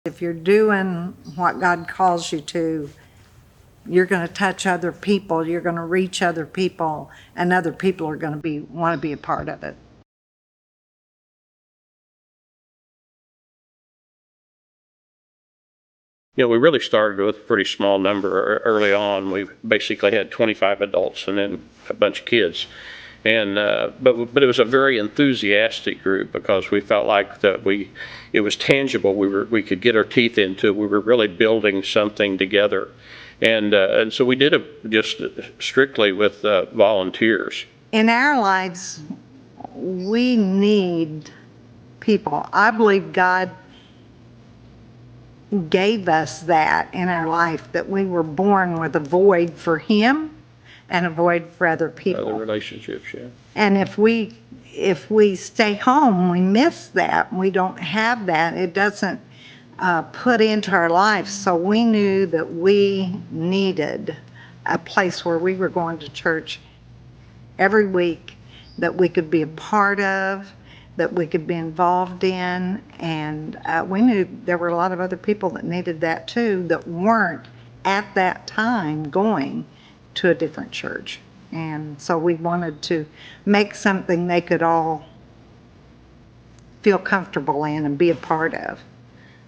If you're doing what God calls you to, you're going to touch other people, you're going to reach other people, and other people are going to want to be a part of it. We really started with a pretty small number early on. We basically had 25 adults and then a bunch of kids. And but it was a very enthusiastic group because we felt like it was tangible. We could get our teeth into it. We were really building something together, and so we did it just strictly with volunteers. In our lives, we need people. I believe God gave us that in our life, that we were born with a void for Him and a void for other people. Other relationships, yeah. And if we stay home, we miss that. We don't have that. It doesn't put into our life. So we knew that we needed a place where we were going to church every week, that we could be a part of, that we could be involved in. And we knew there were a lot of other people that needed that too, that weren't at that time going to a different church. And so we wanted to make something they could all feel comfortable in and be a part of.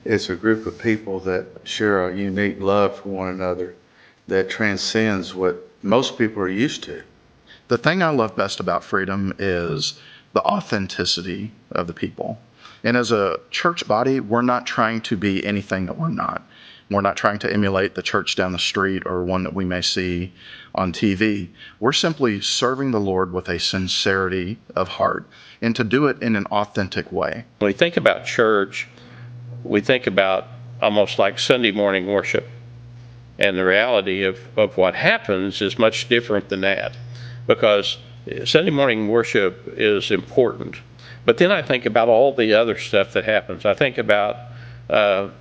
It's a group of people that share a unique love for one another that transcends what most people are used to. The thing I love best about Freedom is the authenticity of the people. And as a church body, we're not trying to be anything that we're not. We're not trying to emulate the church down the street or one that we may see on TV. We're simply serving the Lord with a sincerity of heart, and to do it in an authentic way. When we think about church, we think about almost like Sunday morning worship. And the reality of what happens is much different than that, because Sunday morning worship is important. But then I think about all the other stuff that happens. I think about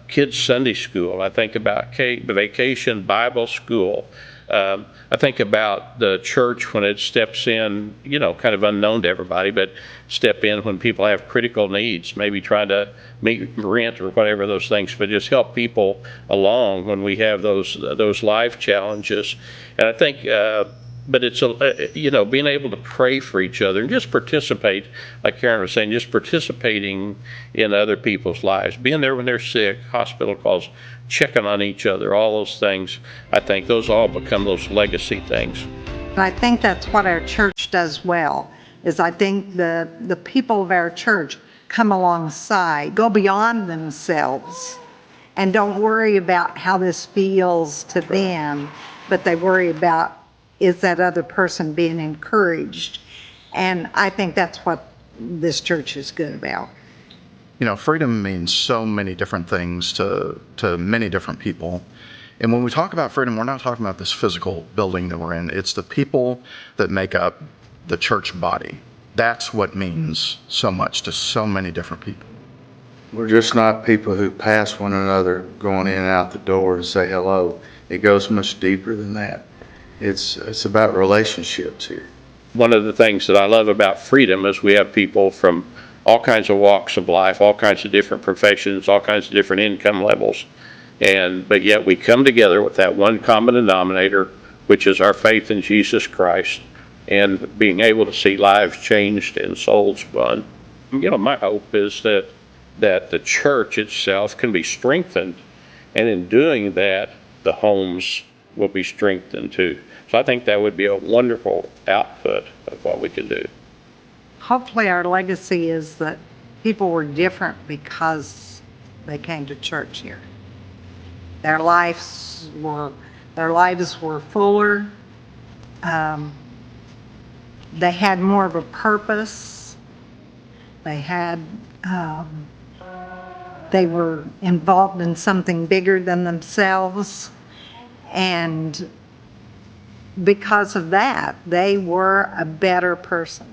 kids' Sunday school. I think about vacation Bible school. I think about the church when it steps in, kind of unknown to everybody, but step in when people have critical needs, maybe trying to meet rent or whatever those things, but just help people along when we have those life challenges. And I think, but it's being able to pray for each other and just participate, like Karen was saying, just participating in other people's lives, being there when they're sick, hospital calls, checking on each other, all those things. I think those all become those legacy things. And I think that's what our church does well, is I think the people of our church come alongside, go beyond themselves, and don't worry about how this feels to them, but they worry about, is that other person being encouraged? And I think that's what this church is good about. Freedom means so many different things to many different people. And when we talk about freedom, we're not talking about this physical building that we're in. It's the people that make up the church body. That's what means so much to so many different people. We're just not people who pass one another going in and out the door and say hello. It goes much deeper than that. It's about relationships here. One of the things that I love about Freedom is we have people from all kinds of walks of life, all kinds of different professions, all kinds of different income levels. But yet we come together with that one common denominator, which is our faith in Jesus Christ, and being able to see lives changed and souls won. My hope is that the church itself can be strengthened, and in doing that, the homes will be strengthened too. So I think that would be a wonderful output of what we can do. Hopefully our legacy is that people were different because they came to church here. Their lives were fuller. They had more of a purpose. They were involved in something bigger than themselves. And because of that, they were a better person.